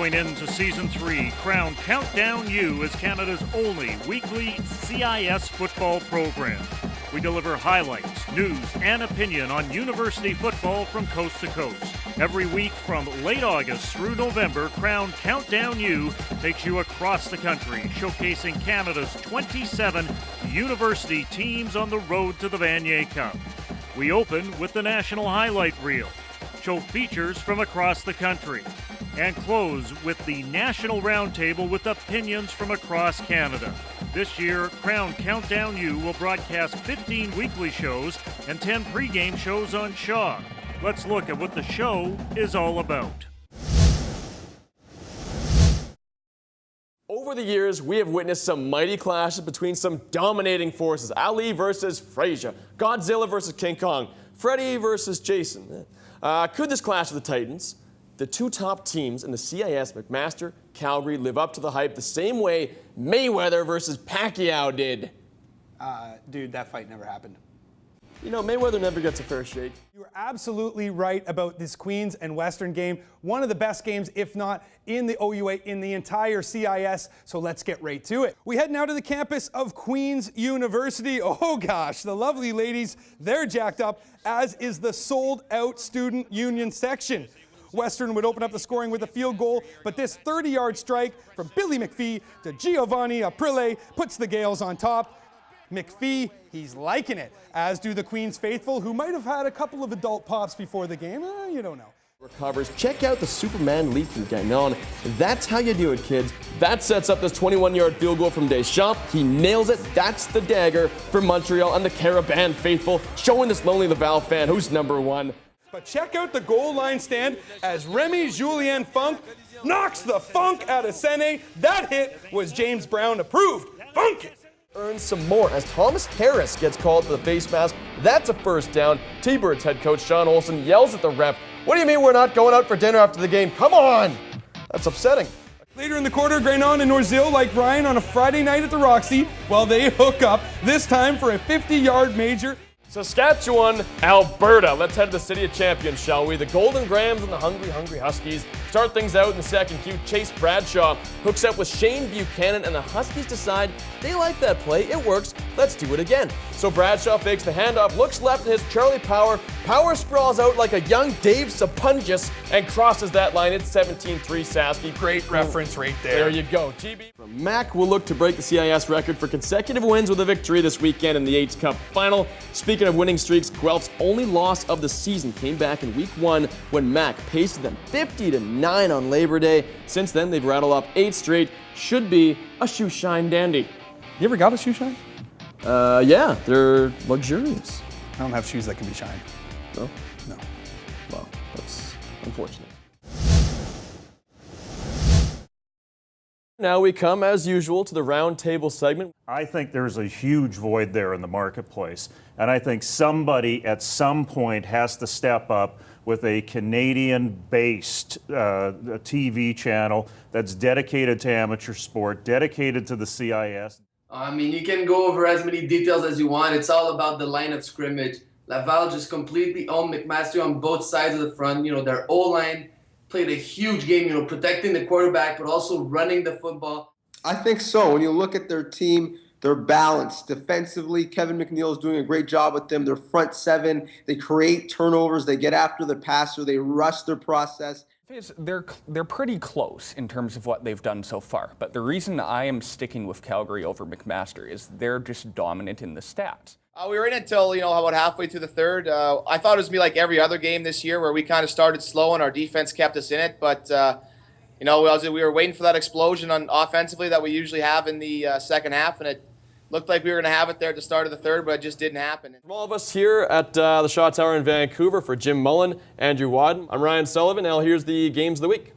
Going into Season 3, Krown Countdown U is Canada's only weekly CIS football program. We deliver highlights, news, and opinion on university football from coast to coast. Every week from late August through November, Krown Countdown U takes you across the country, showcasing Canada's 27 university teams on the road to the Vanier Cup. We open with the National Highlight Reel, show features from across the country, and close with the National Roundtable with opinions from across Canada. This year, Krown Countdown U will broadcast 15 weekly shows and 10 pregame shows on Shaw. Let's look at what the show is all about. Over the years, we have witnessed some mighty clashes between some dominating forces. Ali versus Frazier, Godzilla versus King Kong, Freddy versus Jason. Could this clash of the Titans, the two top teams in the CIS, McMaster, Calgary, live up to the hype the same way Mayweather versus Pacquiao did? Dude, that fight never happened. You know, Mayweather never gets a fair shake. You're absolutely right about this Queens and Western game. One of the best games, if not in the OUA, in the entire CIS. So let's get right to it. We head now to the campus of Queens University. Oh gosh, the lovely ladies, they're jacked up, as is the sold-out student union section. Western would open up the scoring with a field goal, but this 30-yard strike from Billy McPhee to Giovanni Aprile puts the Gales on top. McPhee, he's liking it, as do the Queens faithful, who might have had a couple of adult pops before the game. You don't know. Recovers. Check out the Superman leap from Gagnon. That's how you do it, kids. That sets up this 21-yard field goal from Deschamps. He nails it. That's the dagger for Montreal and the Carabin faithful, showing this lonely Laval fan who's number one. But check out the goal line stand as Remy Julien Funk knocks the funk out of Sene. That hit was James Brown approved. Funk it! Earns some more as Thomas Harris gets called for the face mask. That's a first down. T-Birds head coach Sean Olsen yells at the ref, "What do you mean we're not going out for dinner after the game? Come on!" That's upsetting. Later in the quarter, Grainon and Norzil like Ryan on a Friday night at the Roxy while they hook up, this time for a 50-yard major. Saskatchewan, Alberta. Let's head to the City of Champions, shall we? The Golden Grams and the Hungry Huskies start things out in the second queue. Chase Bradshaw hooks up with Shane Buchanan, and the Huskies decide they like that play. It works. Let's do it again. So Bradshaw fakes the handoff, looks left, and hits Charlie Power. Power sprawls out like a young Dave Sapunjus and crosses that line. It's 17-3 Saski. Great reference right there. There you go. GB. Mac will look to break the CIS record for consecutive wins with a victory this weekend in the Yates Cup final. Speaking of winning streaks, Guelph's only loss of the season came back in week 1 when Mac pasted them 50-9 on Labor Day. Since then, they've rattled off 8 straight. Should be a shoe shine dandy. You ever got a shoe shine? Yeah, they're luxurious. I don't have shoes that can be shined. No? No. Well, that's unfortunate. Now we come, as usual, to the Roundtable segment. I think there's a huge void there in the marketplace, and I think somebody at some point has to step up with a Canadian-based TV channel that's dedicated to amateur sport, dedicated to the CIS. I mean, you can go over as many details as you want. It's all about the line of scrimmage. Laval just completely owned McMaster on both sides of the front. You know, their O-line played a huge game, you know, protecting the quarterback, but also running the football. I think so. When you look at their team, they're balanced. Defensively, Kevin McNeil is doing a great job with them. Their front seven, they create turnovers. They get after the passer. They rush their process. They're pretty close in terms of what they've done so far. But the reason I am sticking with Calgary over McMaster is they're just dominant in the stats. We were in until, about halfway through the third. I thought it was going to be like every other game this year where we kind of started slow and our defense kept us in it. But, we were waiting for that explosion on offensively that we usually have in the second half. And it looked like we were going to have it there at the start of the third, but it just didn't happen. From all of us here at the Shaw Tower in Vancouver, for Jim Mullin, Andrew Wadden, I'm Ryan Sullivan. Now here's the games of the week.